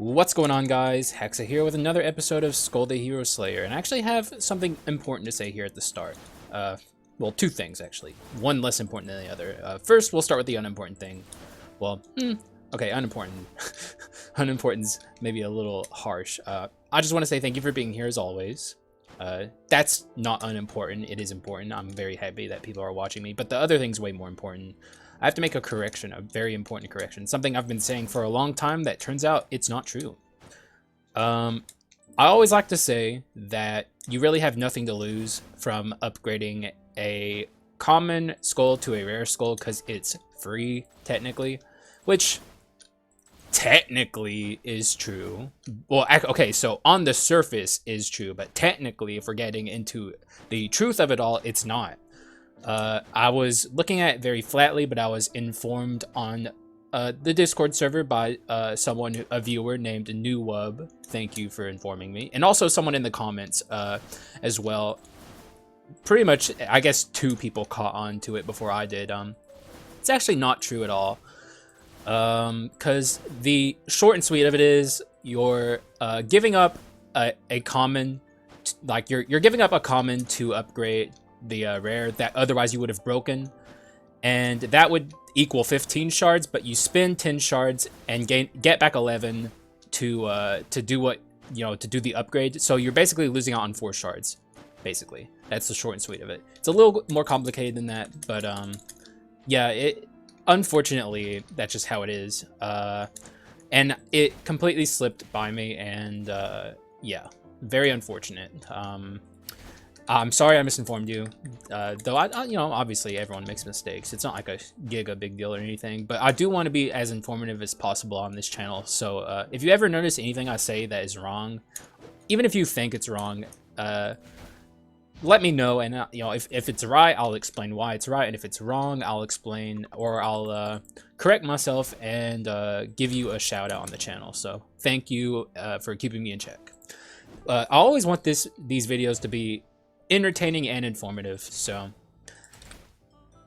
What's going on, guys? Hexa here with another episode of Skul the Hero Slayer, and I actually have something important to say here at the start. Well, two things, actually. One less important than the other. First, we'll start with the unimportant thing. Well, okay, unimportant. Unimportant's maybe a little harsh. I just want to say thank you for being here, as always. That's not unimportant. It is important. I'm very happy that people are watching me, but the other thing's way more important. I have to make a correction, a very important correction. Something I've been saying for a long time that turns out it's not true. I always like to say that you really have nothing to lose from upgrading a common skull to a rare skull because it's free, technically. Which technically is true. Well, okay, so on the surface is true, but technically, if we're getting into the truth of it all, it's not. I was looking at it very flatly, but I was informed on the Discord server by someone, a viewer named NewWub. Thank you for informing me. And also someone in the comments as well. Pretty much, I guess 2 people caught on to it before I did. It's actually not true at all. Because the short and sweet of it is you're giving up a common, like you're giving up a common to upgrade the rare that otherwise you would have broken, and that would equal 15 shards, but you spend 10 shards and get back 11 to do what, you know, to do the upgrade. So you're basically losing out on 4 shards. Basically, that's the short and sweet of it. It's a little more complicated than that, but yeah, unfortunately that's just how it is, and it completely slipped by me, and yeah, very unfortunate. I'm sorry I misinformed you, though I, you know, obviously everyone makes mistakes. It's not like a big deal or anything, but I do want to be as informative as possible on this channel. So if you ever notice anything I say that is wrong, even if you think it's wrong, let me know, and you know, if it's right, I'll explain why it's right, and if it's wrong, I'll explain, or I'll correct myself and give you a shout out on the channel. So thank you for keeping me in check. I always want these videos to be entertaining and informative, so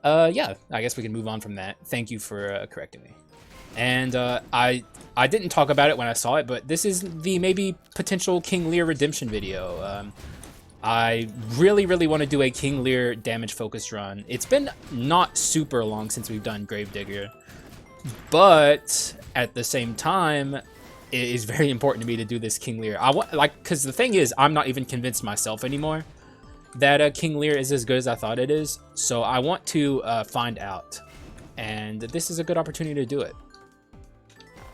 yeah, I guess we can move on from that. Thank you for correcting me. And I didn't talk about it when I saw it, but this is the maybe potential King Lear redemption video. I really want to do a King Lear damage focused run. It's been not super long since we've done Grave Digger, but at the same time, it is very important to me to do this King Lear. I want, like, because the thing is, I'm not even convinced myself anymore that King Lear is as good as I thought it is. So I want to find out, and this is a good opportunity to do it.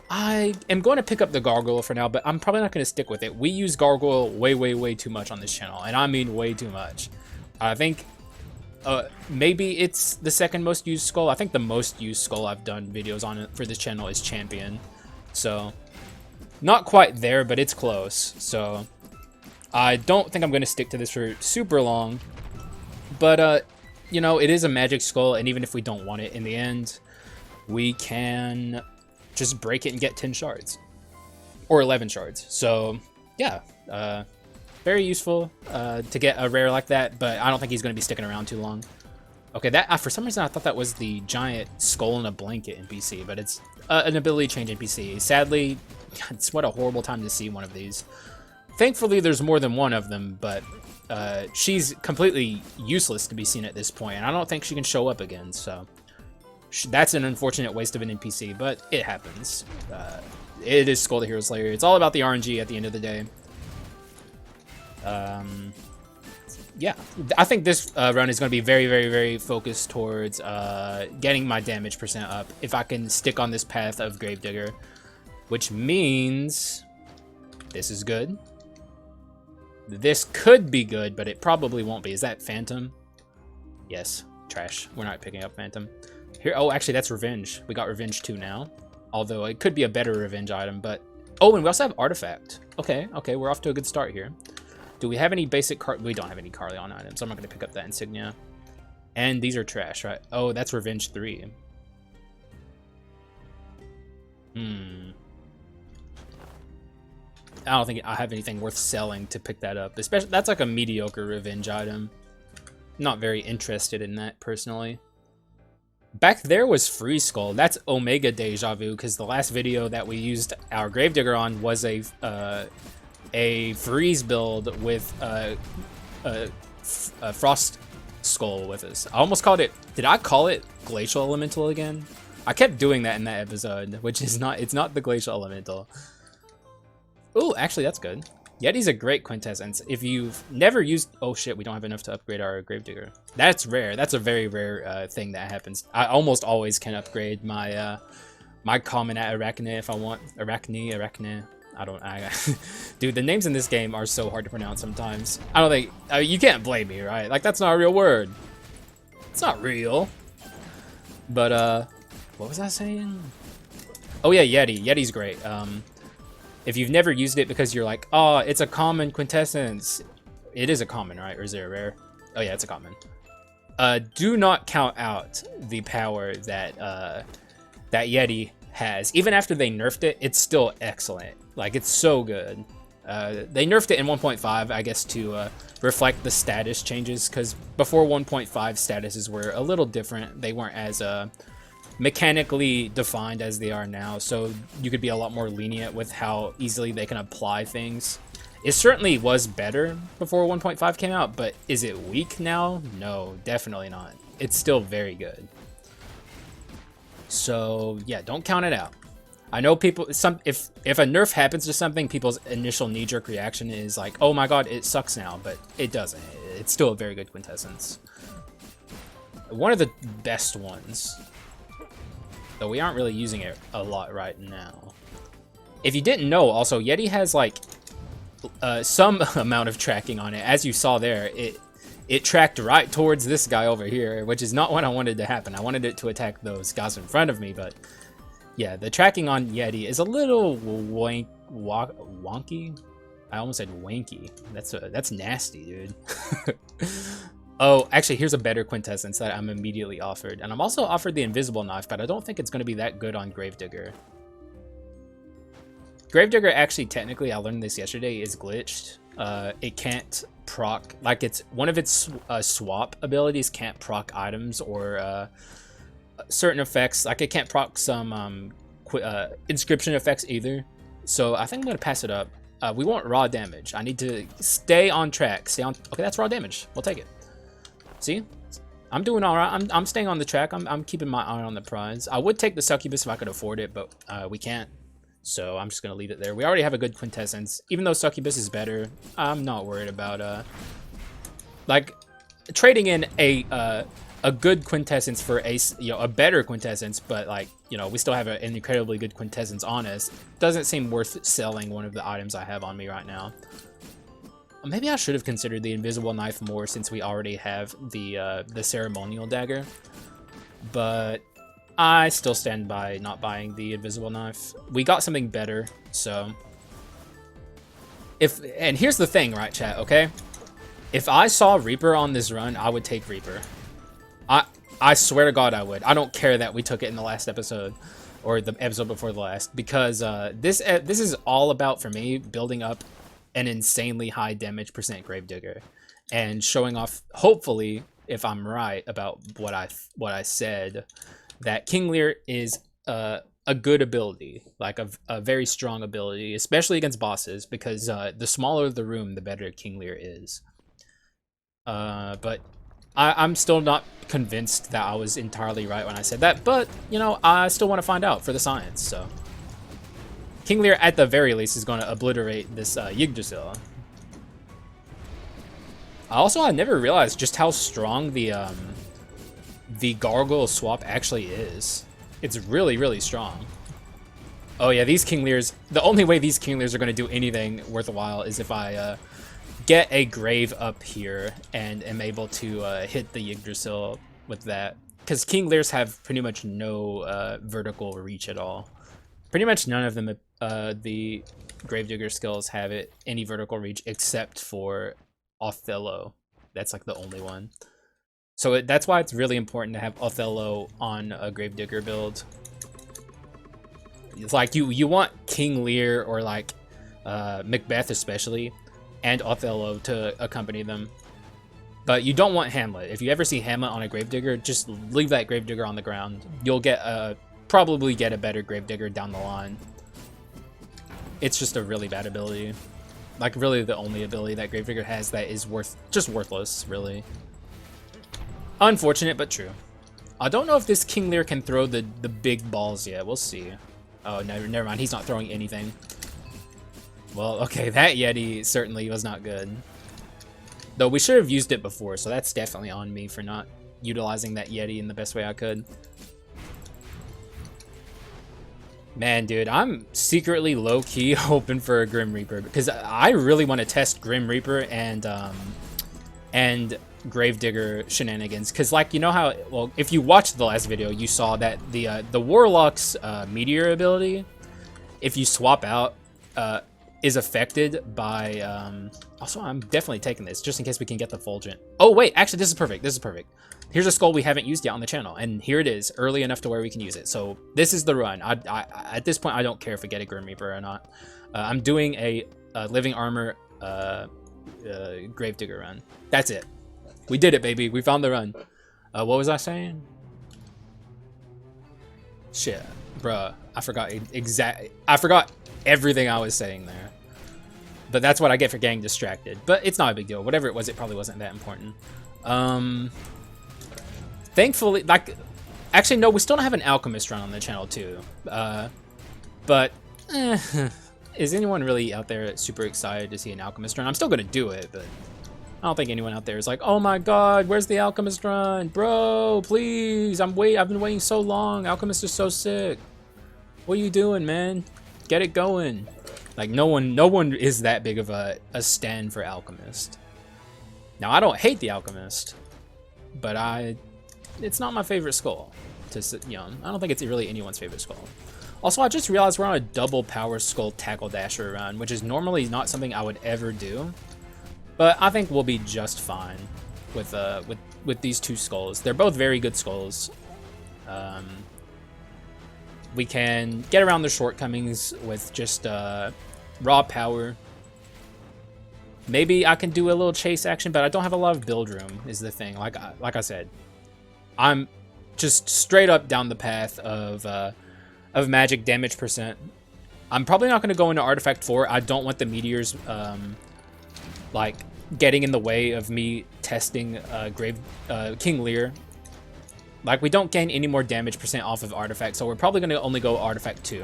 I am going to pick up the gargoyle for now, but I'm probably not going to stick with it. We use gargoyle way too much on this channel, and I mean way too much. I think maybe it's the second most used skull. I think the most used skull I've done videos on for this channel is champion. So not quite there, but it's close. So I don't think I'm going to stick to this for super long, but you know, it is a magic skull, and even if we don't want it in the end, we can just break it and get 10 shards or 11 shards. So yeah, very useful to get a rare like that, but I don't think he's going to be sticking around too long. Okay, that for some reason I thought that was the giant skull in a blanket NPC, but it's an ability change NPC. Sadly, it's what a horrible time to see one of these. Thankfully, there's more than one of them, but she's completely useless to be seen at this point, and I don't think she can show up again, so that's an unfortunate waste of an NPC, but it happens. It is Skul the Hero Slayer. It's all about the RNG at the end of the day. Yeah, I think this run is going to be very focused towards getting my damage percent up if I can stick on this path of Grave Digger, which means this is good. This could be good, but it probably won't be. Is that Phantom? Yes, trash. We're not picking up Phantom. Here, oh, actually, that's Revenge. We got Revenge 2 now. Although, it could be a better Revenge item, but... Oh, and we also have Artifact. Okay, we're off to a good start here. Do we have any basic We don't have any Carleon items, so I'm not going to pick up that Insignia. And these are trash, right? Oh, that's Revenge 3. I don't think I have anything worth selling to pick that up. Especially, that's like a mediocre Revenge item. Not very interested in that, personally. Back there was Free Skull. That's Omega Deja Vu, because the last video that we used our Gravedigger on was a freeze build with a Frost Skull with us. I almost called it. Did I call it Glacial Elemental again? I kept doing that in that episode, which is not. It's not the Glacial Elemental. Ooh, actually, that's good. Yeti's a great quintessence. If you've never used... Oh shit, we don't have enough to upgrade our Gravedigger. That's rare. That's a very rare thing that happens. I almost always can upgrade my my common at Arachne if I want. Arachne. Dude, the names in this game are so hard to pronounce sometimes. I don't think... you can't blame me, right? Like, that's not a real word. It's not real. But, what was I saying? Oh yeah, Yeti. Yeti's great. If you've never used it because you're like, oh, it's a common quintessence. It is a common, right? Or is it a rare? Oh yeah, it's a common. Do not count out the power that that Yeti has. Even after they nerfed it, it's still excellent. Like, it's so good. They nerfed it in 1.5, I guess, to reflect the status changes, because before 1.5, statuses were a little different. They weren't as mechanically defined as they are now, so you could be a lot more lenient with how easily they can apply things. It certainly was better before 1.5 came out, but is it weak now? No, definitely not. It's still very good. So yeah, don't count it out. I know people, if a nerf happens to something, people's initial knee-jerk reaction is like, oh my god, it sucks now, but it doesn't. It's still a very good quintessence. One of the best ones. Though we aren't really using it a lot right now. If you didn't know, also, Yeti has, like, some amount of tracking on it. As you saw there, it tracked right towards this guy over here, which is not what I wanted to happen. I wanted it to attack those guys in front of me, but... yeah, the tracking on Yeti is a little wonky. I almost said wanky. That's nasty, dude. Oh, actually, here's a better quintessence that I'm immediately offered. And I'm also offered the invisible knife, but I don't think it's going to be that good on Gravedigger. Gravedigger, actually, technically, I learned this yesterday, is glitched. It can't proc, like, it's one of its swap abilities can't proc items or certain effects. Like, it can't proc some inscription effects either. So I think I'm going to pass it up. We want raw damage. I need to stay on track. Stay on. Okay, that's raw damage. We'll take it. See, I'm doing all right. I'm staying on the track. I'm keeping my eye on the prize. I would take the succubus if I could afford it, but we can't. So I'm just gonna leave it there. We already have a good quintessence. Even though succubus is better, I'm not worried about like trading in a good quintessence for a better quintessence. But like, we still have an incredibly good quintessence on us. Doesn't seem worth selling one of the items I have on me right now. Maybe I should have considered the invisible knife more since we already have the ceremonial dagger, but I still stand by not buying the invisible knife. We got something better, so and here's the thing, right, chat? Okay, if I saw Reaper on this run, I would take Reaper. I swear to God, I would. I don't care that we took it in the last episode or the episode before the last, because this is all about, for me, building up an insanely high damage percent Gravedigger and showing off, hopefully, if I'm right about what I said, that King Lear is a good ability, like a very strong ability, especially against bosses, because the smaller the room, the better King Lear is. But I'm still not convinced that I was entirely right when I said that, but I still want to find out for the science. So King Lear, at the very least, is going to obliterate this Yggdrasil. I never realized just how strong the gargoyle swap actually is. It's really, really strong. Oh yeah, these King Lears, the only way these King Lears are going to do anything worthwhile is if I get a grave up here and am able to hit the Yggdrasil with that. Because King Lears have pretty much no vertical reach at all. Pretty much none of them, the Gravedigger skills have any vertical reach except for Othello. That's like the only one. So that's why it's really important to have Othello on a Gravedigger build. It's like you want King Lear or like Macbeth especially, and Othello to accompany them. But you don't want Hamlet. If you ever see Hamlet on a Gravedigger, just leave that Gravedigger on the ground. You'll get probably get a better Gravedigger down the line. It's just a really bad ability. Like, really the only ability that Gravedigger has that is just worthless, really. Unfortunate, but true. I don't know if this King Lear can throw the big balls yet. We'll see. Oh, no, never mind. He's not throwing anything. Well, okay, that Yeti certainly was not good. Though we should have used it before, so that's definitely on me for not utilizing that Yeti in the best way I could. Man, dude, I'm secretly low-key hoping for a Grim Reaper because I really want to test Grim Reaper and Gravedigger shenanigans. Because, like, you know how, well, if you watched the last video, you saw that the Warlock's Meteor ability, if you swap out, is affected by, also, I'm definitely taking this just in case we can get the Fulgent. Oh, wait, actually, this is perfect. This is perfect. Here's a skull we haven't used yet on the channel, and here it is, early enough to where we can use it. So this is the run. At this point, I don't care if we get a Grim Reaper or not. I'm doing a Living Armor Gravedigger run. That's it. We did it, baby. We found the run. What was I saying? Shit, bruh. I forgot I forgot everything I was saying there. But that's what I get for getting distracted. But it's not a big deal. Whatever it was, it probably wasn't that important. Thankfully, like, actually, no, we still don't have an Alchemist run on the channel, too. But, is anyone really out there super excited to see an Alchemist run? I'm still going to do it, but I don't think anyone out there is like, oh my god, where's the Alchemist run? Bro, please, I've been waiting so long. Alchemist is so sick. What are you doing, man? Get it going. Like, no one is that big of a stan for Alchemist. Now, I don't hate the Alchemist, but it's not my favorite skull. I don't think it's really anyone's favorite skull. Also, I just realized we're on a double power skull tackle dasher run, which is normally not something I would ever do. But I think we'll be just fine with these two skulls. They're both very good skulls. We can get around the shortcomings with just raw power. Maybe I can do a little chase action, but I don't have a lot of build room, is the thing. Like I said, I'm just straight up down the path of magic damage percent. I'm probably not going to go into Artifact 4. I don't want the meteors like getting in the way of me testing King Lear. Like, we don't gain any more damage percent off of Artifact, so we're probably going to only go Artifact 2.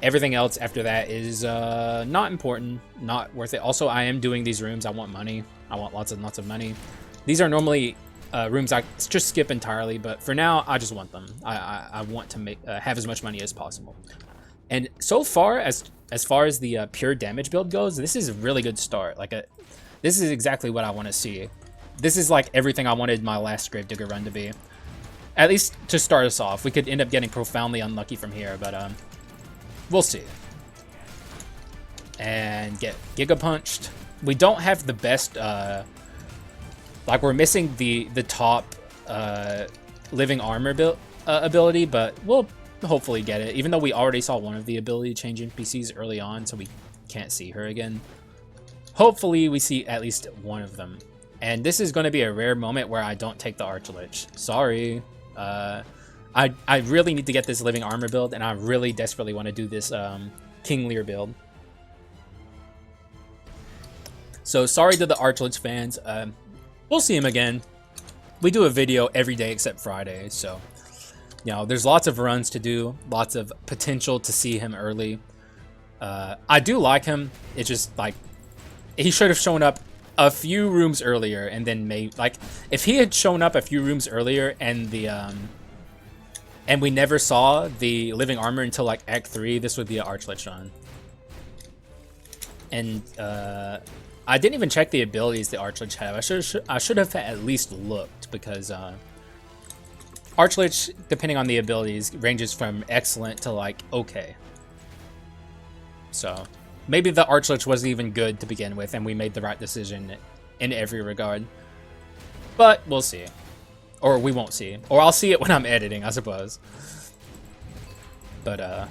Everything else after that is not important, not worth it. Also, I am doing these rooms. I want money. I want lots and lots of money. These are normally rooms I just skip entirely, but for now, I just want them. I want to have as much money as possible. And so far, as far as the pure damage build goes, this is a really good start. This is exactly what I want to see. This is like everything I wanted my last Gravedigger run to be. At least to start us off. We could end up getting profoundly unlucky from here, but we'll see. And get Giga Punched. We don't have the best, like, we're missing the top Living Armor ability, but we'll hopefully get it. Even though we already saw one of the ability change NPCs early on, so we can't see her again. Hopefully we see at least one of them. And this is going to be a rare moment where I don't take the Archlich. Sorry. I really need to get this Living Armor build, and I really desperately want to do this King Lear build. So sorry to the Archlich fans. We'll see him again. We do a video every day except Friday, so there's lots of runs to do, lots of potential to see him early. I do like him. It's just like he should have shown up a few rooms earlier, and then if he had shown up a few rooms earlier and and we never saw the Living Armor until like Act 3, this would be an Archlich run. And I didn't even check the abilities the Archlich have. I should have at least looked, because Archlich, depending on the abilities, ranges from excellent to like okay. So maybe the Archlich wasn't even good to begin with, and we made the right decision in every regard. But we'll see. Or we won't see. Or I'll see it when I'm editing, I suppose. But,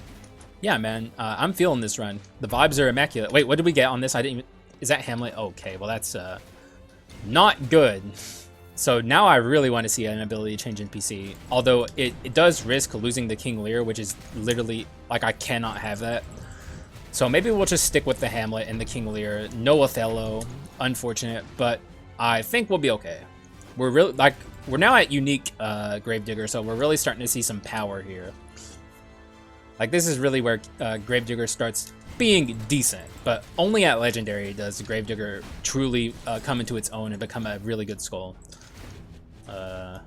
yeah, man. I'm feeling this run. The vibes are immaculate. Wait, what did we get on this? I didn't even... Is that Hamlet? Okay, well, that's Not good. So now I really want to see an ability change in PC. Although it does risk losing the King Lear, which is literally, like, I cannot have that. So maybe we'll just stick with the Hamlet and the King Lear. No Othello. Unfortunate, but I think we'll be okay. We're really, like, we're now at unique Grave Digger, so we're really starting to see some power here. Like, this is really where Grave Digger starts being decent, but only at Legendary does Grave Digger truly come into its own and become a really good Skull. Though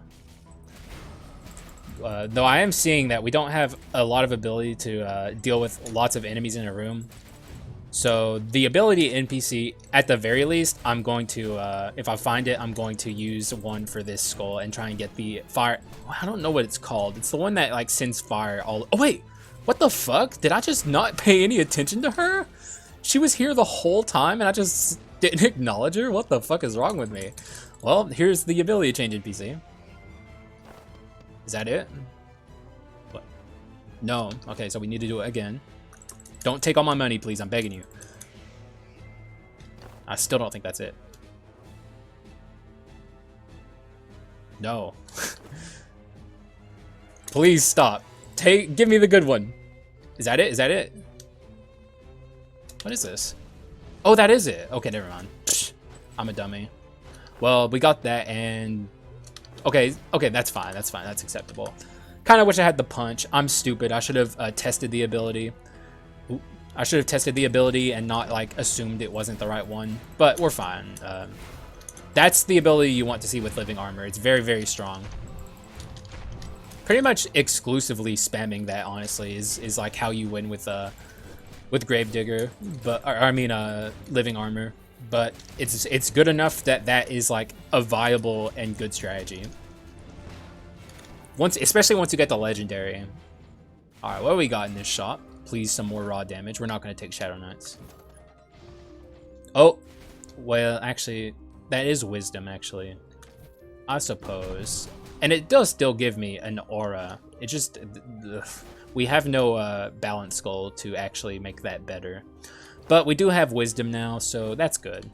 I am seeing that we don't have a lot of ability to deal with lots of enemies in a room. So the ability NPC, at the very least, I'm going to, if I find it, I'm going to use one for this Skull and try and get the fire. I don't know what it's called. It's the one that, like, sends fire all. Oh wait, what the fuck? Did I just not pay any attention to her? She was here the whole time and I just didn't acknowledge her? What the fuck is wrong with me? Well, here's the ability change NPC. Is that it? What? No. Okay, so we need to do it again. Don't take all my money, please. I'm begging you. I still don't think that's it. No. Please stop. Give me the good one. Is that it? Is that it? What is this? Oh, that is it. Okay, never mind. Psh, I'm a dummy. Well, we got that, and okay, that's fine. That's fine. That's acceptable. Kind of wish I had the punch. I'm stupid. I should have tested the ability. I should have tested the ability and not, like, assumed it wasn't the right one. But we're fine. That's the ability you want to see with Living Armor. It's very, very strong. Pretty much exclusively spamming that, honestly, is like how you win with Grave Digger, but I mean Living Armor. But it's good enough that that is, like, a viable and good strategy. Especially once you get the Legendary. All right, what do we got in this shop? Please, some more raw damage. We're not going to take Shadow Knights. Oh, well, actually, that is Wisdom, actually. I suppose. And it does still give me an aura. It just... Ugh. We have no Balanced Skull to actually make that better. But we do have Wisdom now, so that's good.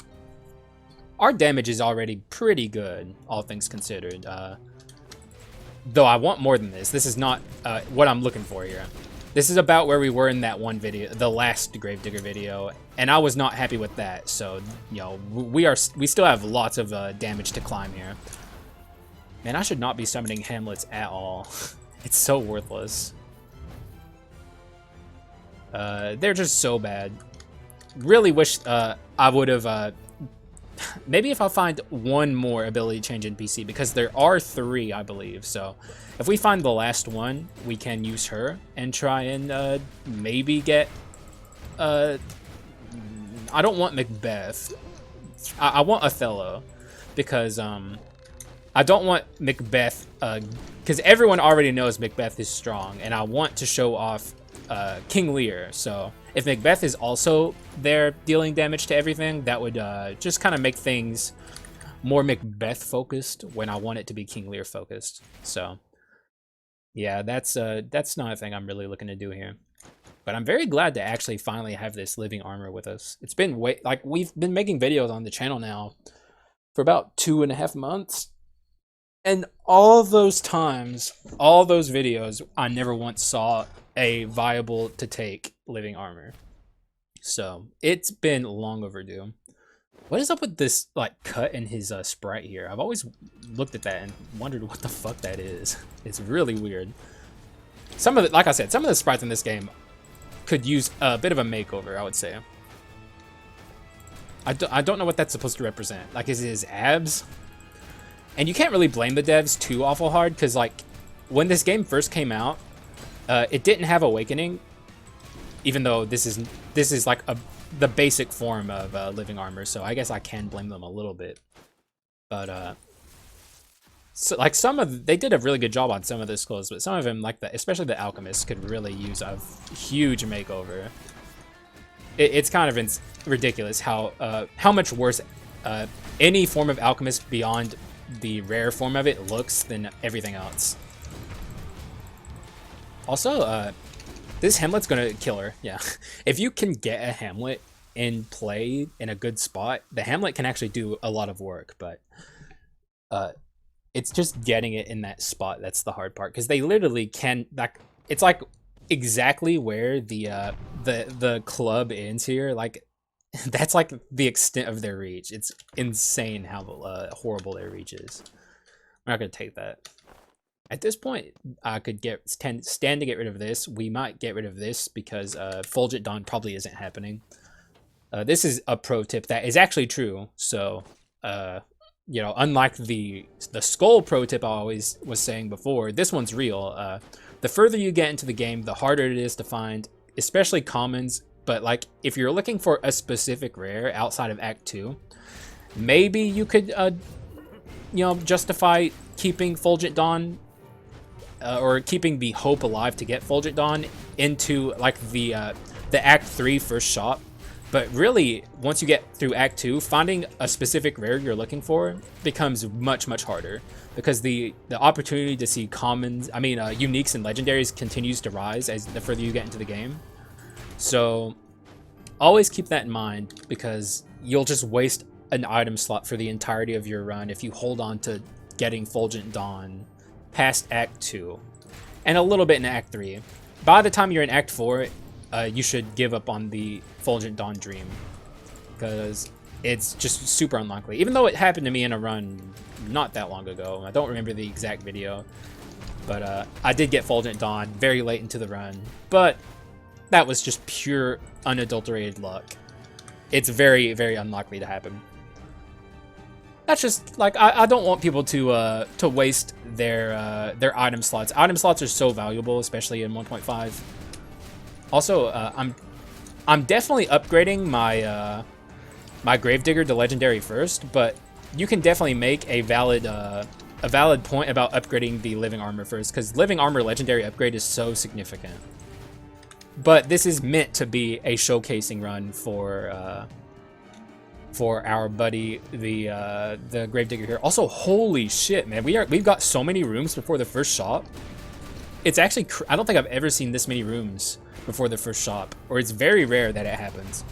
Our damage is already pretty good, all things considered. Though I want more than this. This is not what I'm looking for here. This is about where we were in that one video, the last Grave Digger video, and I was not happy with that. So, you know, we still have lots of damage to climb here. Man, I should not be summoning Hamlets at all. It's so worthless. They're just so bad. Really wish I would have. Maybe if I find one more ability change in PC, because there are 3, I believe. So if we find the last one, we can use her and try and maybe get. I don't want Macbeth. I want Othello, because I don't want Macbeth, because everyone already knows Macbeth is strong, and I want to show off King Lear. So if Macbeth is also there dealing damage to everything, that would just kind of make things more Macbeth focused when I want it to be King Lear focused. So yeah, that's not a thing I'm really looking to do here. But I'm very glad to actually finally have this Living Armor with us. It's been we've been making videos on the channel now for about 2.5 months. And all those times, all those videos, I never once saw a viable to take Living Armor. So it's been long overdue. What is up with this, like, cut in his sprite here? I've always looked at that and wondered what the fuck that is. It's really weird. Some of it, like I said, some of the sprites in this game could use a bit of a makeover, I would say. I don't know what that's supposed to represent. Like, is it his abs? And you can't really blame the devs too awful hard, because, like, when this game first came out, it didn't have Awakening, even though this is like the basic form of Living Armor, so I guess I can blame them a little bit. But so, like, they did a really good job on some of the skulls, but some of them, like especially the Alchemist, could really use a huge makeover. It's kind of ridiculous how much worse any form of Alchemist beyond the rare form of it looks than everything else. Also, this Hamlet's gonna kill her. Yeah, if you can get a Hamlet in play in a good spot, the Hamlet can actually do a lot of work, but it's just getting it in that spot that's the hard part, because they literally can, like, it's like exactly where the club ends here, like that's like the extent of their reach. It's insane how horrible their reach is. I'm not gonna take that. At this point, I could stand to get rid of this. We might get rid of this because Fulgent Dawn probably isn't happening. This is a pro tip that is actually true. So, you know, unlike the Skul pro tip I always was saying before, this one's real. The further you get into the game, the harder it is to find, especially commons. But like, if you're looking for a specific rare outside of Act 2, maybe you could, you know, justify keeping Fulgent Dawn, or keeping the hope alive to get Fulgent Dawn into like the Act 3 first shop. But really, once you get through Act 2, finding a specific rare you're looking for becomes much, much harder, because the opportunity to see commons, uniques and legendaries continues to rise as the further you get into the game. So always keep that in mind, because you'll just waste an item slot for the entirety of your run if you hold on to getting Fulgent Dawn past Act 2 and a little bit in Act 3. By the time you're in Act 4, you should give up on the Fulgent Dawn dream, because it's just super unlikely. Even though it happened to me in a run not that long ago. I don't remember the exact video, but I did get Fulgent Dawn very late into the run, but that was just pure unadulterated luck. It's very, very unlikely to happen. That's just like, I don't want people to waste their item slots. Item slots are so valuable, especially in 1.5. Also, I'm definitely upgrading my my Grave Digger to Legendary first, but you can definitely make a valid point about upgrading the Living Armor first, because Living Armor Legendary upgrade is so significant. But this is meant to be a showcasing run for our buddy, the Grave Digger here. Also, holy shit, man, we've got so many rooms before the first shop. It's actually, I don't think I've ever seen this many rooms before the first shop, or it's very rare that it happens.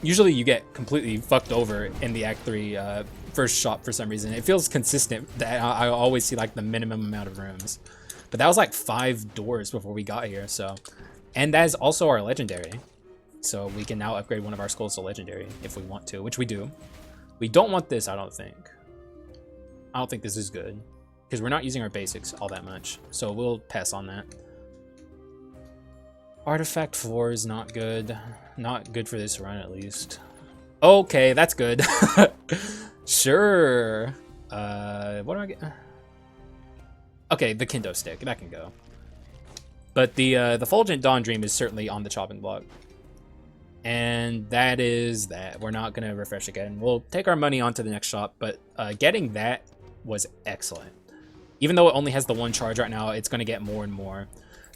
Usually you get completely fucked over in the Act 3 first shop for some reason. It feels consistent that I always see like the minimum amount of rooms. But that was like 5 doors before we got here, so. And that is also our Legendary. So we can now upgrade one of our skulls to Legendary if we want to, which we do. We don't want this, I don't think. I don't think this is good, because we're not using our basics all that much. So we'll pass on that. Artifact 4 is not good. Not good for this run, at least. Okay, that's good. Sure. What do I get? Okay, the Kendo Stick. That can go. But the Fulgent Dawn Dream is certainly on the chopping block. And that is that. We're not going to refresh again. We'll take our money on to the next shop, but getting that was excellent. Even though it only has the 1 charge right now, it's going to get more and more.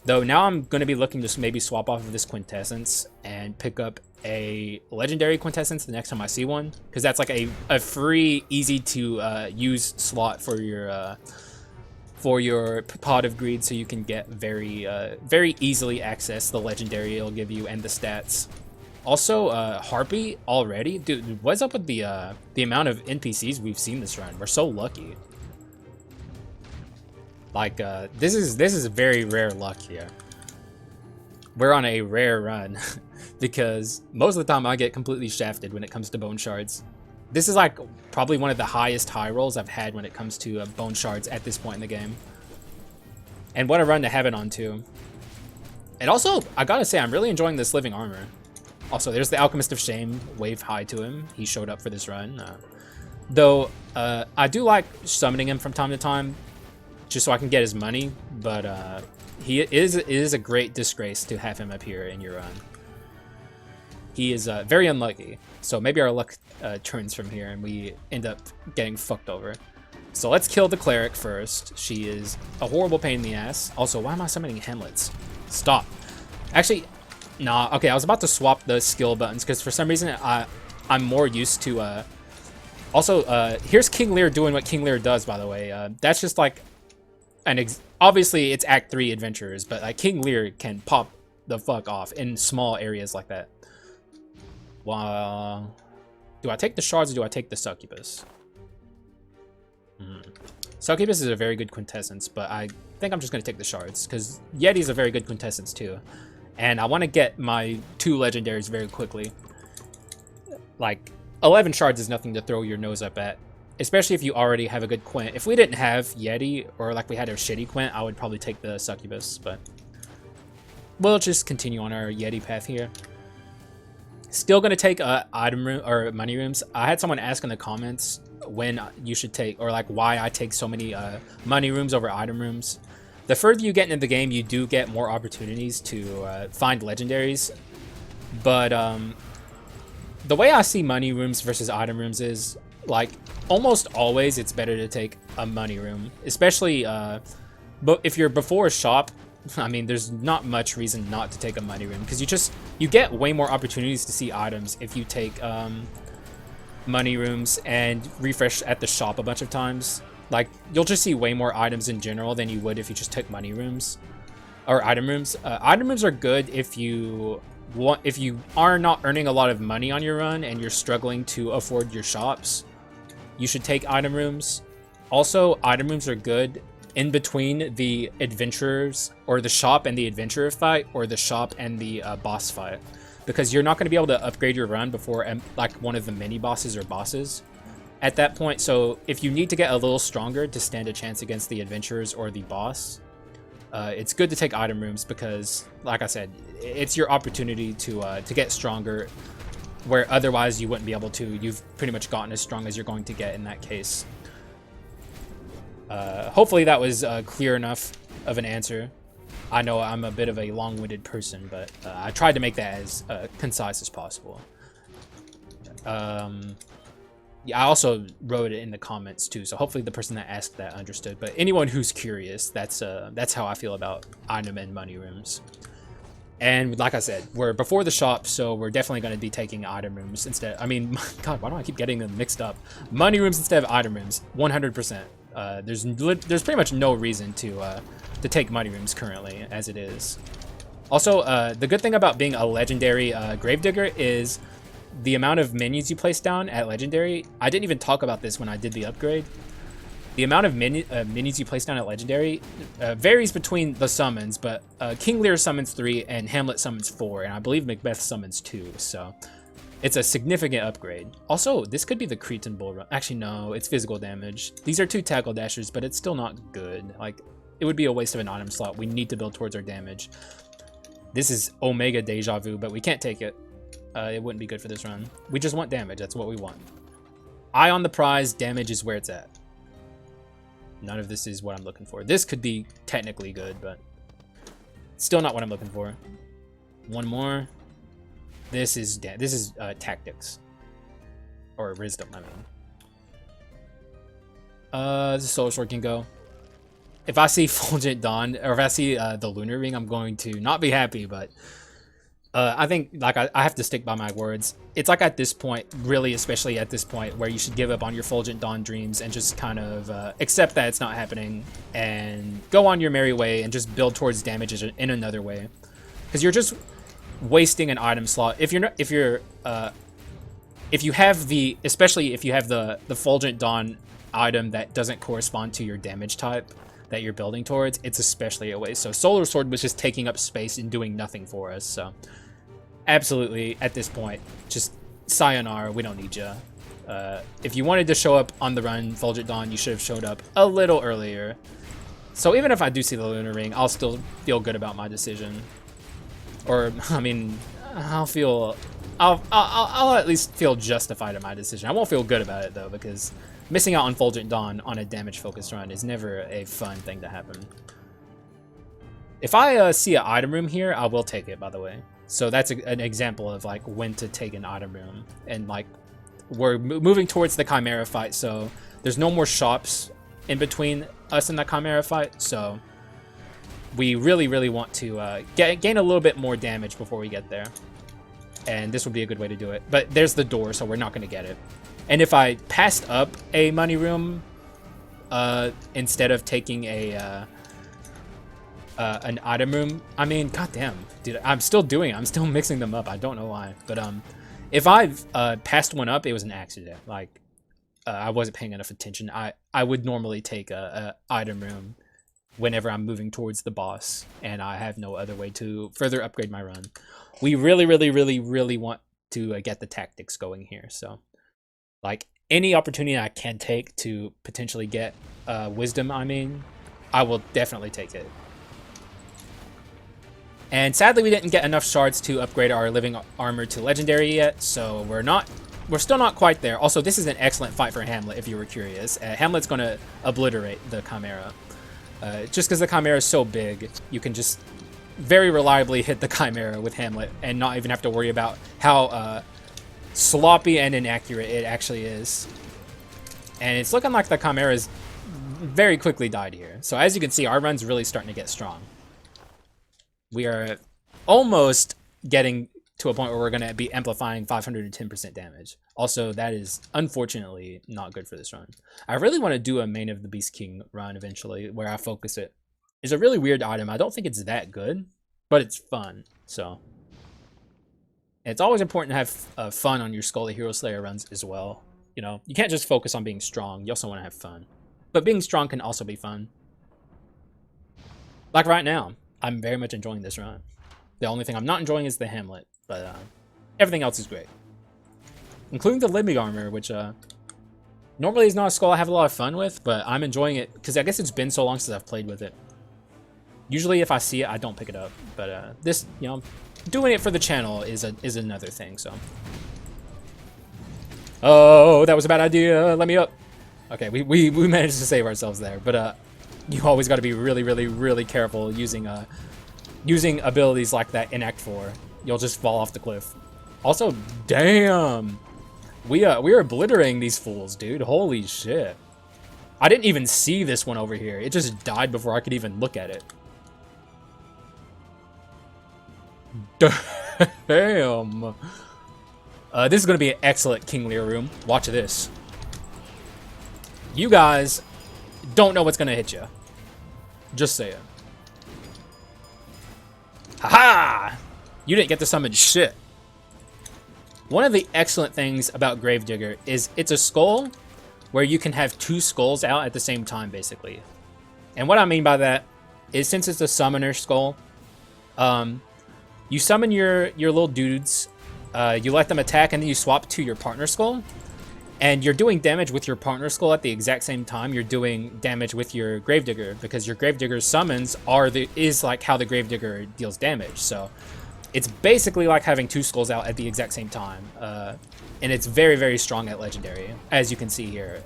Though now I'm going to be looking to maybe swap off of this Quintessence and pick up a Legendary Quintessence the next time I see one, because that's like a free, easy to use slot for your Pot of Greed, so you can get very easily access the Legendary it'll give you and the stats. Also, Harpy already, dude. What's up with the amount of NPCs we've seen this run? We're so lucky. Like, this is very rare luck here. We're on a rare run because most of the time I get completely shafted when it comes to bone shards. This is like probably one of the highest high rolls I've had when it comes to bone shards at this point in the game. And what a run to have it on too. And also, I gotta say, I'm really enjoying this Living Armor. Also, there's the Alchemist of Shame, wave high to him. He showed up for this run. Though, I do like summoning him from time to time, just so I can get his money, but it is a great disgrace to have him up here in your run. He is very unlucky, so maybe our luck turns from here and we end up getting fucked over. So let's kill the Cleric first. She is a horrible pain in the ass. Also, why am I summoning Hamlets? Stop. Actually, nah, okay, I was about to swap the skill buttons, because for some reason I'm more used to... Also, here's King Lear doing what King Lear does, by the way. That's just like... obviously it's Act 3 adventures, but like King Lear can pop the fuck off in small areas like that. Well, do I take the shards or do I take the succubus? Succubus is a very good quintessence, but I think I'm just going to take the shards, because Yeti's a very good quintessence too. And I want to get my 2 legendaries very quickly. Like, 11 shards is nothing to throw your nose up at, especially if you already have a good quint. If we didn't have Yeti, or like we had a shitty quint, I would probably take the succubus, but we'll just continue on our Yeti path here. Still going to take item room or money rooms. I had someone ask in the comments when you should take, or like why I take so many money rooms over item rooms. The further you get into the game, you do get more opportunities to find legendaries, but the way I see money rooms versus item rooms is, like, almost always it's better to take a money room, especially but if you're before a shop. I mean, there's not much reason not to take a money room, because you get way more opportunities to see items if you take money rooms and refresh at the shop a bunch of times. Like, you'll just see way more items in general than you would if you just took money rooms or item rooms. Item rooms are good if you are not earning a lot of money on your run and you're struggling to afford your shops. You should take item rooms. Also, item rooms are good in between the adventurers, or the shop and the adventurer fight, or the shop and the boss fight, because you're not going to be able to upgrade your run before like one of the mini bosses or bosses at that point. So if you need to get a little stronger to stand a chance against the adventurers or the boss, it's good to take item rooms, because like I said, it's your opportunity to get stronger, where otherwise you wouldn't be able to. You've pretty much gotten as strong as you're going to get in that case. Hopefully that was clear enough of an answer. I know I'm a bit of a long-winded person, but I tried to make that as concise as possible. Yeah, I also wrote it in the comments too, so hopefully the person that asked that understood. But anyone who's curious, that's how I feel about item and money rooms. And like I said, we're before the shop, so we're definitely going to be taking item rooms instead. I mean, God, why do I keep getting them mixed up? Money rooms instead of item rooms, 100%. There's pretty much no reason to take money rooms currently as it is. Also, the good thing about being a legendary Grave Digger is the amount of minions you place down at legendary. I didn't even talk about this when I did the upgrade. The amount of minions you place down at legendary varies between the summons, but King Lear summons 3 and Hamlet summons 4, and I believe Macbeth summons 2, so it's a significant upgrade. Also, this could be the Cretan Bull Run. Actually, no, it's physical damage. These are 2 tackle dashers, but it's still not good. Like, it would be a waste of an item slot. We need to build towards our damage. This is Omega Deja Vu, but we can't take it. It wouldn't be good for this run. We just want damage. That's what we want. Eye on the prize. Damage is where it's at. None of this is what I'm looking for. This could be technically good, but still not what I'm looking for. One more. This is tactics, or wisdom. I mean, the Solar Sword can go. If I see Fulgent Dawn, or if I see the Lunar Ring, I'm going to not be happy. But I think, like, I have to stick by my words. It's like at this point, really, especially at this point, where you should give up on your Fulgent Dawn dreams and just kind of accept that it's not happening and go on your merry way and just build towards damage in another way, because you're just wasting an item slot. Especially if you have the Fulgent Dawn item that doesn't correspond to your damage type that you're building towards, it's especially a waste. So Solar Sword was just taking up space and doing nothing for us. So absolutely, at this point, just sayonara, we don't need you. If you wanted to show up on the run, Fulgent Dawn, you should have showed up a little earlier. So even if I do see the Lunar Ring, I'll still feel good about my decision. Or, I mean, I'll at least feel justified in my decision. I won't feel good about it, though, because missing out on Fulgent Dawn on a damage-focused run is never a fun thing to happen. If I see an item room here, I will take it, by the way. So that's an example of, like, when to take an item room. And, like, we're moving towards the Chimera fight, so there's no more shops in between us and the Chimera fight, so we really, really want to gain a little bit more damage before we get there. And this would be a good way to do it. But there's the door, so we're not going to get it. And if I passed up a money room instead of taking an item room, I mean, goddamn, dude, I'm still mixing them up. I don't know why. But If I've passed one up, it was an accident. Like, I wasn't paying enough attention. I would normally take a item room whenever I'm moving towards the boss, and I have no other way to further upgrade my run. We really want to get the tactics going here. So, like, any opportunity I can take to potentially get wisdom, I will definitely take it. And sadly, we didn't get enough shards to upgrade our living armor to legendary yet, so we're still not quite there. Also, this is an excellent fight for Hamlet, if you were curious. Hamlet's going to obliterate the Chimera. Just because the Chimera is so big, you can just very reliably hit the Chimera with Hamlet and not even have to worry about how sloppy and inaccurate it actually is. And it's looking like the Chimera's very quickly died here. So as you can see, our run's really starting to get strong. We are almost getting to a point where we're going to be amplifying 510% damage. Also, that is unfortunately not good for this run. I really want to do a Main of the Beast King run eventually, where I focus it. It's a really weird item. I don't think it's that good, but it's fun. So it's always important to have fun on your Skul the Hero Slayer runs as well. You know, you can't just focus on being strong. You also want to have fun. But being strong can also be fun. Like right now, I'm very much enjoying this run. The only thing I'm not enjoying is the Hamlet, but everything else is great. Including the living armor, which normally is not a skull I have a lot of fun with, but I'm enjoying it because I guess it's been so long since I've played with it. Usually if I see it, I don't pick it up, but this, you know, doing it for the channel is another thing, so. Oh, that was a bad idea. Let me up. Okay, we managed to save ourselves there, but you always got to be really careful using using abilities like that in Act 4. You'll just fall off the cliff. Also, damn, we're obliterating these fools, dude. Holy shit! I didn't even see this one over here. It just died before I could even look at it. Damn. This is gonna be an excellent King Lear room. Watch this. You guys don't know what's gonna hit you. Just saying. Haha! You didn't get to summon shit. One of the excellent things about Grave Digger is it's a skull where you can have two skulls out at the same time, basically. And what I mean by that is, since it's a summoner skull, you summon your little dudes, you let them attack, and then you swap to your partner skull. And you're doing damage with your partner skull at the exact same time you're doing damage with your Grave Digger, because your Grave Digger summons is like how the Grave Digger deals damage. So it's basically like having two skulls out at the exact same time. And it's very strong at legendary, as you can see here.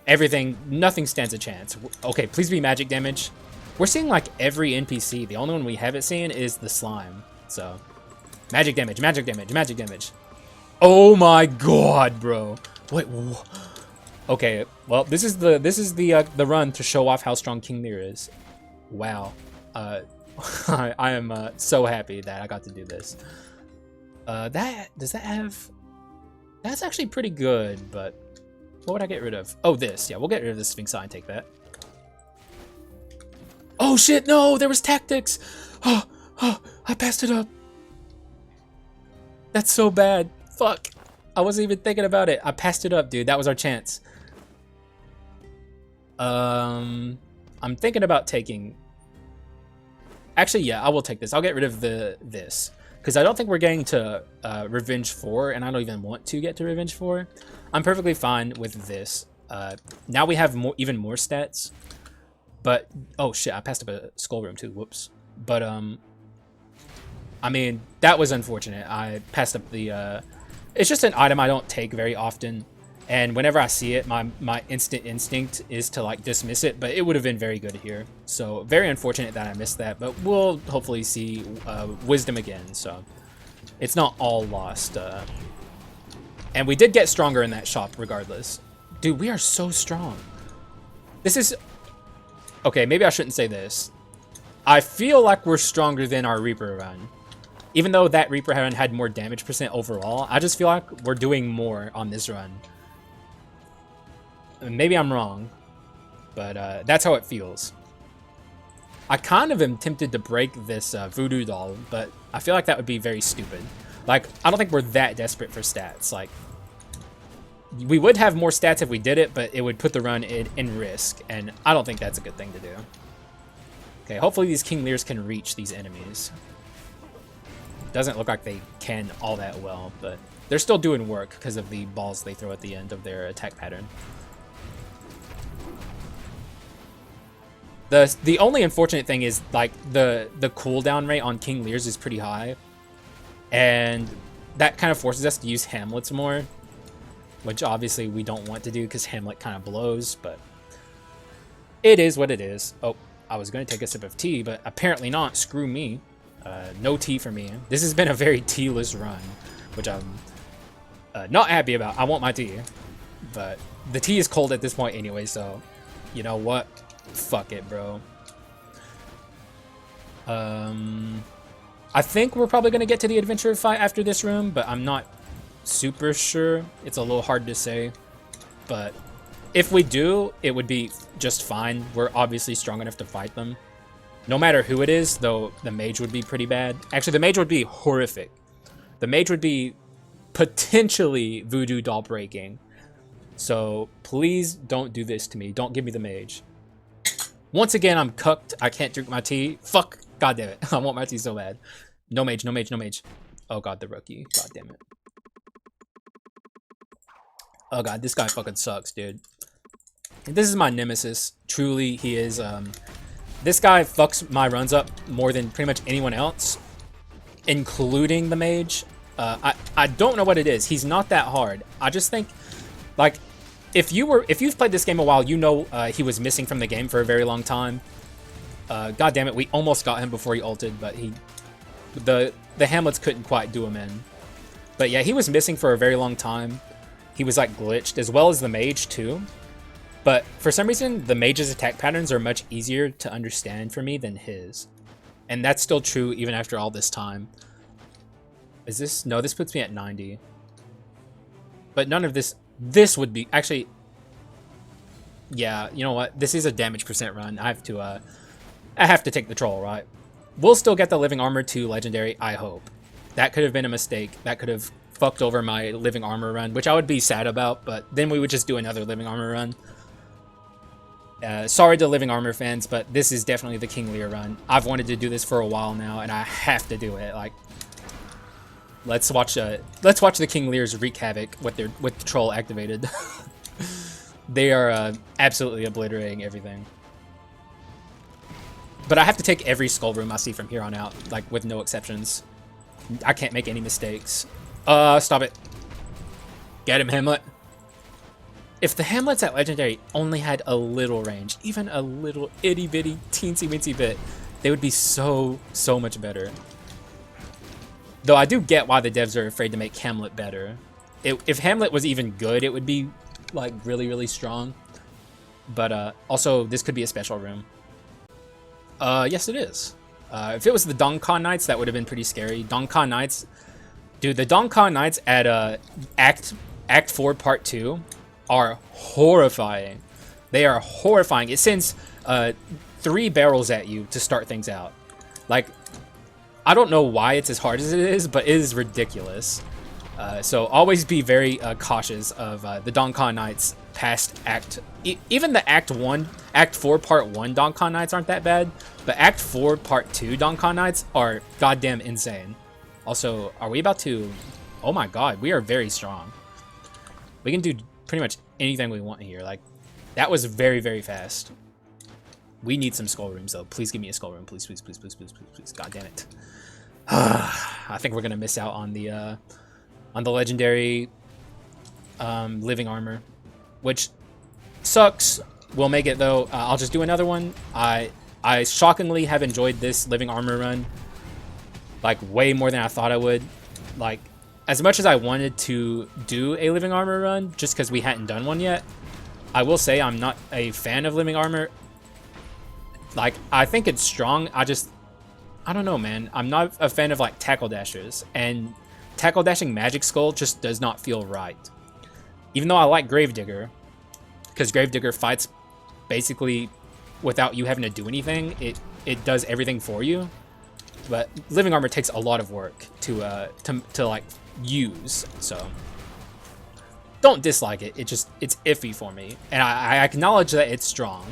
Nothing stands a chance. Okay, please be magic damage. We're seeing like every NPC. The only one we haven't seen is the slime. So magic damage, magic damage, magic damage. Oh my god, bro. Wait. Okay, well, this is the run to show off how strong King Lear is. Wow. I am so happy that I got to do this. Does that have? That's actually pretty good, but what would I get rid of? Oh, this. Yeah, we'll get rid of the Sphinx Eye and take that. Oh shit, no, there was tactics. Oh, I passed it up. That's so bad. Fuck. I wasn't even thinking about it. I passed it up, dude. That was our chance. I'm thinking about taking... Actually, yeah, I will take this. I'll get rid of this. Because I don't think we're getting to Revenge 4, and I don't even want to get to Revenge 4. I'm perfectly fine with this. Now we have even more stats. But... Oh, shit. I passed up a skull room, too. Whoops. But, I mean, that was unfortunate. I passed up the... It's just an item I don't take very often, and whenever I see it, my instant instinct is to like dismiss it, but it would have been very good here. So very unfortunate that I missed that, but we'll hopefully see wisdom again, so it's not all lost. And we did get stronger in that shop regardless. Dude, we are so strong. This is... Okay, maybe I shouldn't say this. I feel like we're stronger than our Reaper run. Even though that Reaper run had more damage percent overall, I just feel like we're doing more on this run. Maybe I'm wrong, but that's how it feels. I kind of am tempted to break this voodoo doll, but I feel like that would be very stupid. Like, I don't think we're that desperate for stats. Like, we would have more stats if we did it, but it would put the run in risk, and I don't think that's a good thing to do. Okay, hopefully these King Lears can reach these enemies. Doesn't look like they can all that well, but they're still doing work because of the balls they throw at the end of their attack pattern. The only unfortunate thing is, like, the cooldown rate on King Lears is pretty high, and that kind of forces us to use Hamlets more, which obviously we don't want to do because Hamlet kind of blows, but it is what it is. Oh, I was going to take a sip of tea, but apparently not. Screw me. No tea for me. This has been a very tea-less run, which I'm not happy about. I want my tea, but the tea is cold at this point anyway, so you know what? Fuck it, bro. I think we're probably going to get to the adventure fight after this room, but I'm not super sure. It's a little hard to say, but if we do, it would be just fine. We're obviously strong enough to fight them. No matter who it is, though, the mage would be pretty bad. Actually, the mage would be horrific. The mage would be potentially voodoo doll breaking. So please don't do this to me. Don't give me the mage. Once again, I'm cooked. I can't drink my tea. Fuck. God damn it. I want my tea so bad. No mage, no mage, no mage. Oh god, the rookie. God damn it. Oh god, this guy fucking sucks, dude. This is my nemesis. Truly, he is. This guy fucks my runs up more than pretty much anyone else, including the mage. I don't know what it is. He's not that hard. I just think, like, if you've played this game a while, you know he was missing from the game for a very long time. God damn it, we almost got him before he ulted, but the Hamlets couldn't quite do him in. But yeah, he was missing for a very long time. He was like glitched, as well as the mage too. But for some reason, the mage's attack patterns are much easier to understand for me than his. And that's still true even after all this time. Is this? No, this puts me at 90. But none of this would be, actually, yeah, you know what? This is a damage percent run. I have to take the troll, right? We'll still get the living armor to legendary, I hope. That could have been a mistake. That could have fucked over my living armor run, which I would be sad about, but then we would just do another living armor run. Sorry to living armor fans, but this is definitely the King Lear run. I've wanted to do this for a while now, and I have to do it. Like, let's watch the King Lears wreak havoc with the troll activated. They are absolutely obliterating everything. But I have to take every skull room I see from here on out, like with no exceptions. I can't make any mistakes. Stop it. Get him, Hamlet. If the Hamlets at Legendary only had a little range, even a little itty bitty teensy weensy bit, they would be so much better. Though I do get why the devs are afraid to make Hamlet better. If Hamlet was even good, it would be like really strong. But also this could be a special room. Yes it is. If it was the Dongkon Knights, that would have been pretty scary. Dongkon Knights, dude, the Dongkon Knights at Act 4 Part 2 are horrifying. They are horrifying. It sends 3 barrels at you to start things out. Like, I don't know why it's as hard as it is, but it is ridiculous. So always be very cautious of the Dongkon Knights past Act. Even the Act 4 Part 1 Dongkon Knights aren't that bad, but Act 4 Part 2 Dongkon Knights are goddamn insane. Also, are we about to... Oh my god, we are very strong. We can do pretty much anything we want here. Like, that was very fast. We need some skull rooms though. Please give me a skull room. Please. God damn it. I think we're gonna miss out on the legendary living armor, which sucks. We'll make it though. I'll just do another one. I shockingly have enjoyed this living armor run, like way more than I thought I would. Like, as much as I wanted to do a living armor run, just because we hadn't done one yet, I will say I'm not a fan of living armor. Like, I think it's strong. I don't know, man. I'm not a fan of like tackle dashers, and tackle dashing Magic Skull just does not feel right. Even though I like Grave Digger, because Grave Digger fights basically without you having to do anything. It does everything for you. but living armor takes a lot of work to like use. So don't dislike it. It's iffy for me, and I acknowledge that it's strong.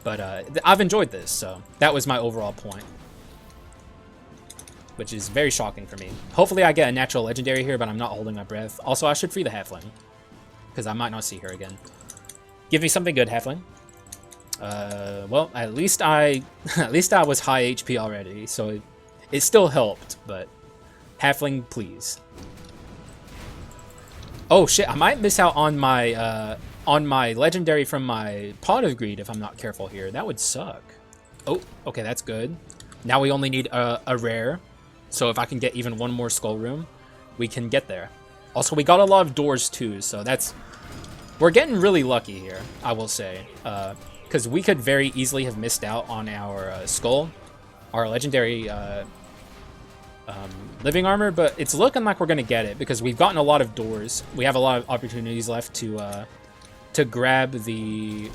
But I've enjoyed this, so that was my overall point, which is very shocking for me. Hopefully I get a natural legendary here, but I'm not holding my breath. Also, I should free the halfling, because I might not see her again. Give me something good, halfling. Well, at least I was high HP already, so it still helped, but halfling, please. Oh shit, I might miss out on my legendary from my Pot of Greed if I'm not careful here. That would suck. Oh, okay, that's good. Now we only need a rare, so if I can get even one more skull room, we can get there. Also, we got a lot of doors too, so we're getting really lucky here, I will say. Because we could very easily have missed out on our skull, our legendary living armor, but it's looking like we're going to get it because we've gotten a lot of doors. We have a lot of opportunities left to grab the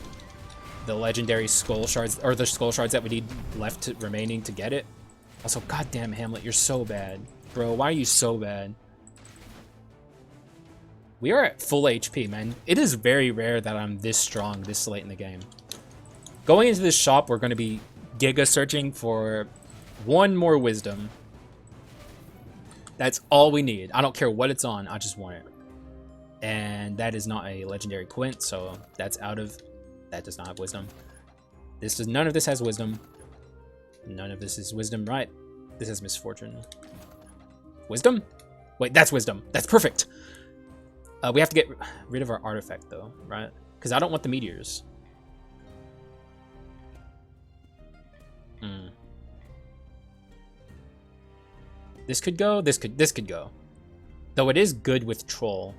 legendary skull shards, or the skull shards that we need left remaining to get it. Also, goddamn Hamlet, you're so bad. Bro, why are you so bad? We are at full HP, man. It is very rare that I'm this strong this late in the game. Going into this shop, we're going to be giga searching for one more wisdom. That's all we need. I don't care what it's on. I just want it. And that is not a legendary quint, so that's out of... That does not have wisdom. None of this has wisdom. None of this is wisdom, right? This has misfortune. Wisdom? Wait, that's wisdom. That's perfect. We have to get rid of our artifact, though, right? Because I don't want the meteors. This could go. This could go. Though it is good with troll.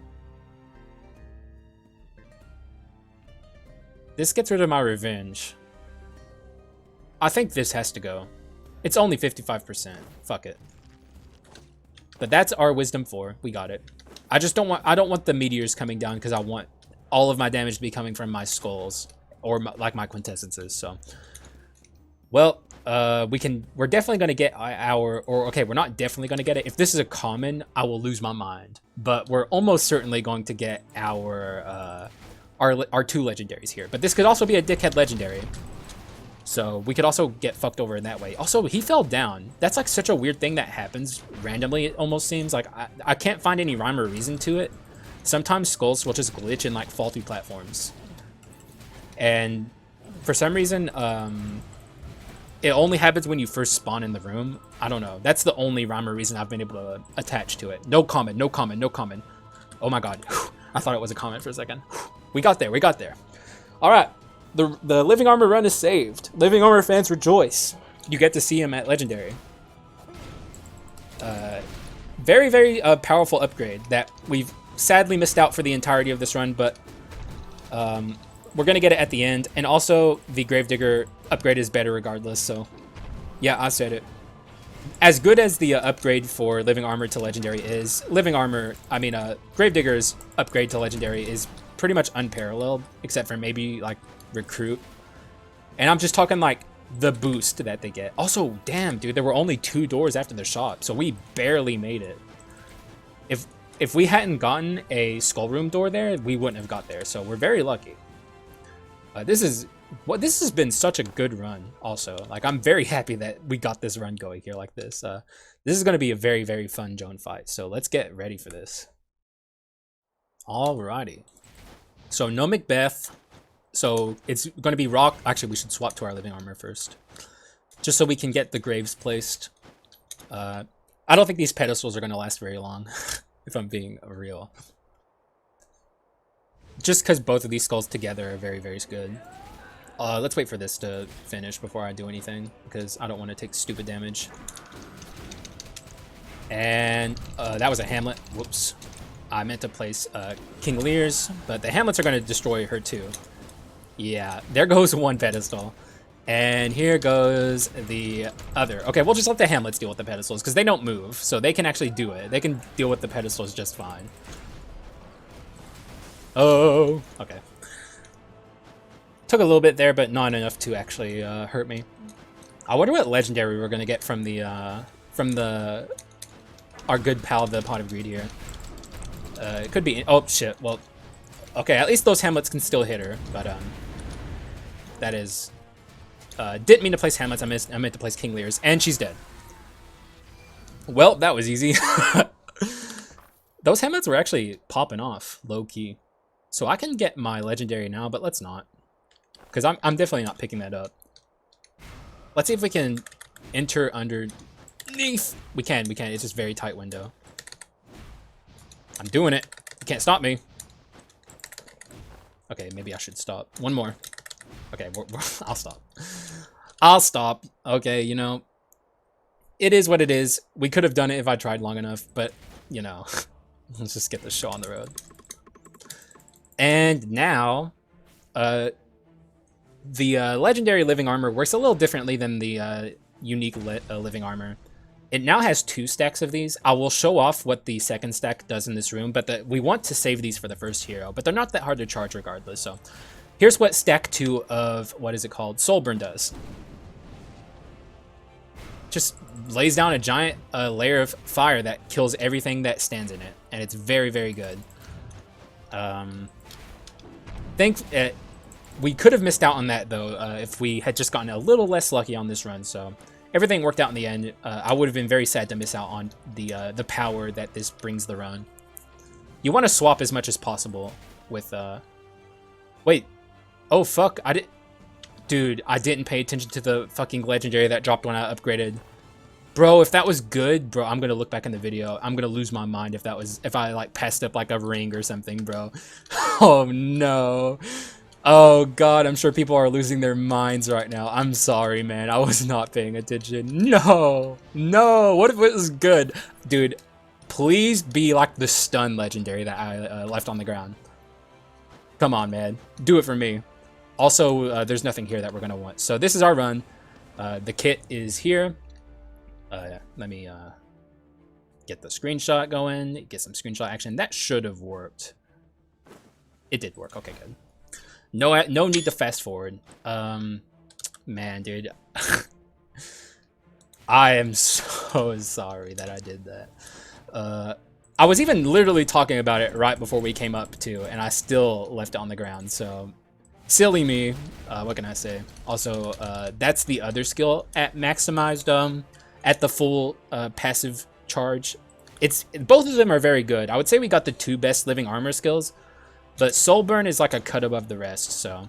This gets rid of my revenge. I think this has to go. It's only 55%. Fuck it. But that's our wisdom 4. We got it. I don't want the meteors coming down because I want all of my damage to be coming from my skulls or like my quintessences. So, well, we're definitely going to get okay, we're not definitely going to get it. If this is a common, I will lose my mind. But we're almost certainly going to get our 2 legendaries here. But this could also be a dickhead legendary. So we could also get fucked over in that way. Also, he fell down. That's like such a weird thing that happens randomly, it almost seems. Like, I can't find any rhyme or reason to it. Sometimes skulls will just glitch in like faulty platforms. And for some reason, it only happens when you first spawn in the room. I don't know. That's the only rhyme or reason I've been able to attach to it. No comment, no comment, no comment. Oh my god. I thought it was a comment for a second. We got there, we got there. All right. The living armor run is saved. Living armor fans rejoice. You get to see him at legendary. Very, very powerful upgrade that we've sadly missed out for the entirety of this run, but we're gonna get it at the end. And also, the Grave Digger upgrade is better regardless. So, yeah, I said it. As good as the upgrade for living armor to legendary is, Grave Digger's upgrade to legendary is pretty much unparalleled, except for maybe like recruit. And I'm just talking like the boost that they get. Also, damn, dude, there were only 2 doors after the shop, so we barely made it. If we hadn't gotten a skull room door there, we wouldn't have got there. So we're very lucky. This has been such a good run. Also, like, I'm very happy that we got this run going here like this. This is going to be a very, very fun Joan fight. So let's get ready for this. Alrighty. So no Macbeth. So it's going to be rock. Actually, we should swap to our living armor first, just so we can get the graves placed. I don't think these pedestals are going to last very long, if I'm being real. Just because both of these skulls together are very, very good. Let's wait for this to finish before I do anything, because I don't want to take stupid damage. And that was a Hamlet. Whoops. I meant to place King Lear's, but the Hamlets are going to destroy her too. Yeah, there goes one pedestal. And here goes the other. Okay, we'll just let the Hamlets deal with the pedestals, because they don't move, so they can actually do it. They can deal with the pedestals just fine. Oh, okay. Took a little bit there, but not enough to actually hurt me. I wonder what legendary we're gonna get from the our good pal, the Pot of Greed here. It could be. Oh shit. Well, okay. At least those Hamlets can still hit her, but that is. Didn't mean to place Hamlets. I meant to place King Lear's, and she's dead. Well, that was easy. Those Hamlets were actually popping off, low key. So I can get my legendary now, but let's not, because I'm definitely not picking that up. Let's see if we can enter underneath. We can. It's just very tight window. I'm doing it. You can't stop me. Okay, maybe I should stop. One more. Okay, I'll stop. I'll stop. Okay, you know, it is what it is. We could have done it if I tried long enough, but, you know, let's just get the show on the road. And now, the legendary living armor works a little differently than the unique living armor. It now has 2 stacks of these. I will show off what the second stack does in this room, but we want to save these for the first hero, but they're not that hard to charge regardless. So here's what stack 2 of, what is it called? Soulburn does. Just lays down a giant layer of fire that kills everything that stands in it, and it's very, very good. We could have missed out on that though if we had just gotten a little less lucky on this run. So everything worked out in the end. I would have been very sad to miss out on the power that this brings the run. You want to swap as much as possible with wait. Oh fuck, dude, I didn't pay attention to the fucking legendary that dropped when I upgraded. Bro, if that was good, bro, I'm gonna look back in the video. I'm gonna lose my mind if I like passed up like a ring or something, bro. Oh no. Oh god, I'm sure people are losing their minds right now. I'm sorry, man. I was not paying attention. No. No. What if it was good? Dude, please be like the stun legendary that I left on the ground. Come on, man. Do it for me. Also, there's nothing here that we're going to want. So this is our run. The kit is here. Let me get the screenshot going. Get some screenshot action. That should have worked. It did work. Okay, good. No need to fast forward. Man, dude. I am so sorry that I did that. I was even literally talking about it right before we came up too, and I still left it on the ground, so silly me. What can I say? Also, that's the other skill at maximized, at the full passive charge. Both of them are very good. I would say we got the 2 best living armor skills, but Soulburn is like a cut above the rest, so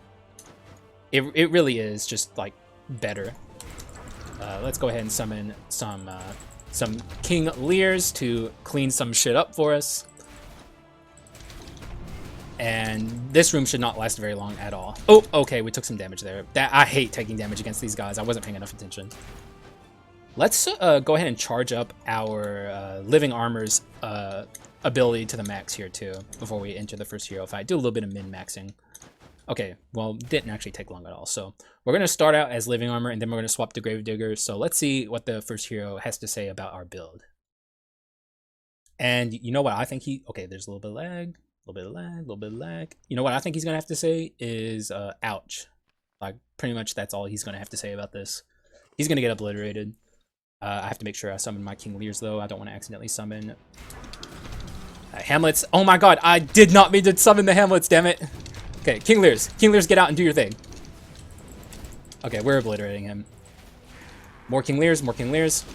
it really is just like better. Let's go ahead and summon some King Lears to clean some shit up for us. And this room should not last very long at all. Oh, okay, we took some damage there. I hate taking damage against these guys. I wasn't paying enough attention. Let's go ahead and charge up our living armor's ability to the max here too before we enter the first hero fight. Do a little bit of min-maxing. Okay, well, didn't actually take long at all. So we're going to start out as living armor, and then we're going to swap to Grave Digger. So let's see what the first hero has to say about our build. And you know what I think okay, there's a little bit of lag, a little bit of lag, a little bit of lag. You know what I think he's going to have to say is, ouch. Like, pretty much that's all he's going to have to say about this. He's going to get obliterated. I have to make sure I summon my King Lears, though. I don't want to accidentally summon Hamlets. Oh my god, I did not mean to summon the Hamlets, damn it. Okay, King Lears. King Lears, get out and do your thing. Okay, we're obliterating him. More King Lears, more King Lears.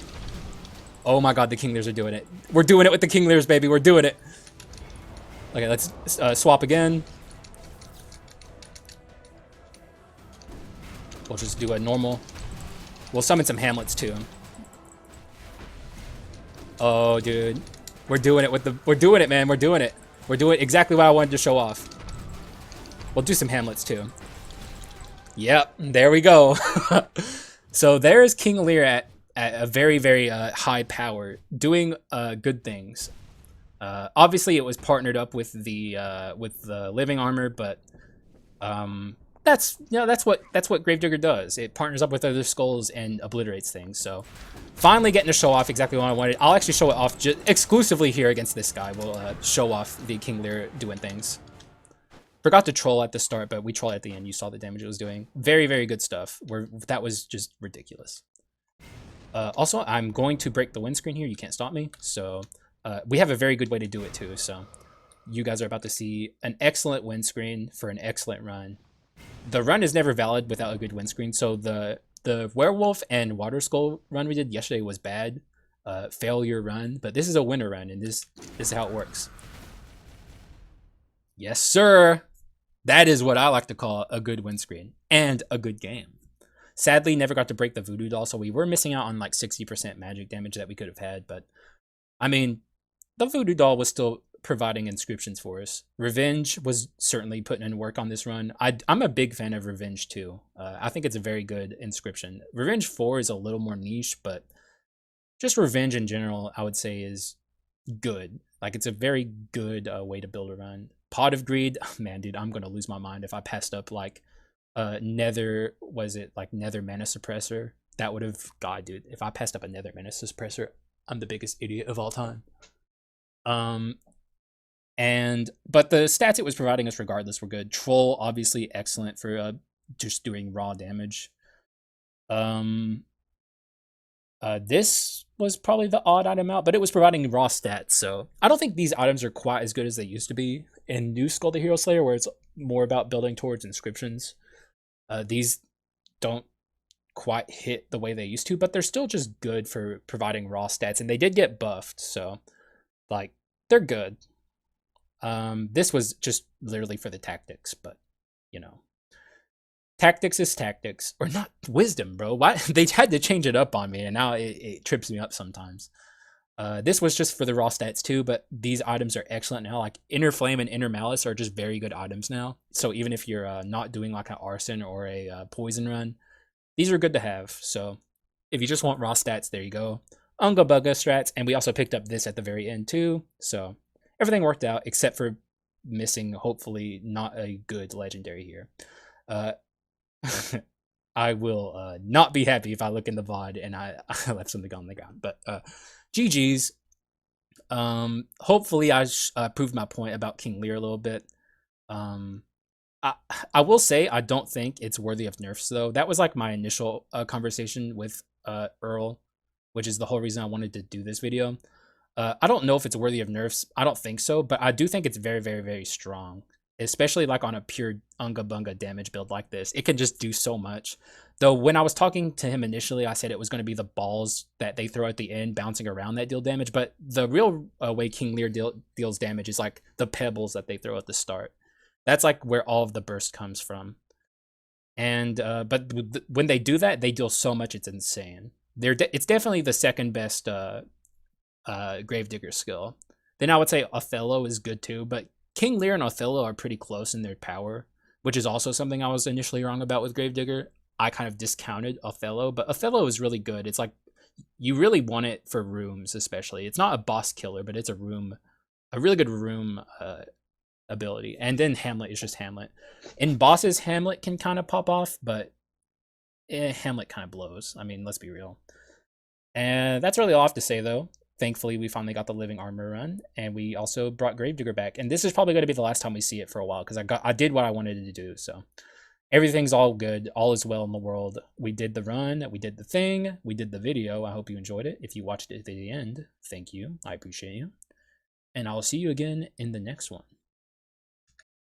Oh my god, the King Lears are doing it. We're doing it with the King Lears, baby. We're doing it. Okay, let's swap again. We'll just do a normal. We'll summon some Hamlets, too. Oh, dude. We're doing it we're doing it, man. We're doing it. We're doing exactly what I wanted to show off. We'll do some Hamlets, too. Yep, there we go. So there's King Lear at a very, very high power, doing good things. Obviously, it was partnered up with the living armor, but that's what Grave Digger does. It partners up with other skulls and obliterates things. So finally getting to show off exactly what I wanted. I'll actually show it off just exclusively here against this guy. We'll show off the King Lear doing things. Forgot to troll at the start, but we trolled at the end. You saw the damage it was doing. Very, very good stuff. That was just ridiculous. Also, I'm going to break the windscreen here. You can't stop me. So we have a very good way to do it too. So you guys are about to see an excellent windscreen for an excellent run. The run is never valid without a good windscreen. So the werewolf and water skull run we did yesterday was bad. Failure run, but this is a winner run, and this is how it works. Yes, sir. That is what I like to call a good windscreen and a good game. Sadly, never got to break the voodoo doll, so we were missing out on like 60% magic damage that we could have had. But I mean, the voodoo doll was still providing inscriptions for us. Revenge was certainly putting in work on this run. I'm a big fan of Revenge too. I think it's a very good inscription. Revenge 4 is a little more niche, but just Revenge in general, I would say, is good. Like, it's a very good way to build a run. Pot of Greed, man, dude, I'm gonna lose my mind if I passed up like Nether, was it like Nether Mana Suppressor? That would have, God, dude, if I passed up a Nether Mana Suppressor, I'm the biggest idiot of all time. But the stats it was providing us regardless were good. Troll, obviously excellent for just doing raw damage. This was probably the odd item out, but it was providing raw stats, so I don't think these items are quite as good as they used to be in new Skul the Hero Slayer, where it's more about building towards inscriptions. These don't quite hit the way they used to, but they're still just good for providing raw stats, and they did get buffed, so like they're good. This was just literally for the tactics, but you know, tactics is tactics, or not wisdom, bro. Why they had to change it up on me, and now it trips me up sometimes. This was just for the raw stats too, but these items are excellent now. Like Inner Flame and Inner Malice are just very good items now. So even if you're not doing like an arson or a poison run, these are good to have. So if you just want raw stats, there you go. Unga Bunga strats, and we also picked up this at the very end too. So everything worked out except for missing, hopefully, not a good legendary here. I will not be happy if I look in the VOD and I left something on the ground. But GG's. Hopefully I proved my point about King Lear a little bit. I will say I don't think it's worthy of nerfs though. That was like my initial conversation with Earl, which is the whole reason I wanted to do this video. I don't know if it's worthy of nerfs. I don't think so, but I do think it's very, very, very strong. Especially like on a pure Unga Bunga damage build like this. It can just do so much. Though when I was talking to him initially, I said it was going to be the balls that they throw at the end bouncing around that deal damage. But the real way King Lear deals damage is like the pebbles that they throw at the start. That's like where all of the burst comes from. And but when they do that, they deal so much, it's insane. It's definitely the second best Grave Digger skill. Then I would say Othello is good too, but King Lear and Othello are pretty close in their power, which is also something I was initially wrong about with Grave Digger. I kind of discounted Othello, but Othello is really good. It's like you really want it for rooms, especially. It's not a boss killer, but it's a really good room ability. And then Hamlet is just Hamlet. In bosses, Hamlet can kind of pop off, but Hamlet kind of blows. I mean, let's be real. And that's really all I have to say, though. Thankfully, we finally got the living armor run, and we also brought Gravedigger back. And this is probably going to be the last time we see it for a while, because I did what I wanted to do. So everything's all good. All is well in the world. We did the run. We did the thing. We did the video. I hope you enjoyed it. If you watched it to the end, thank you. I appreciate you. And I'll see you again in the next one.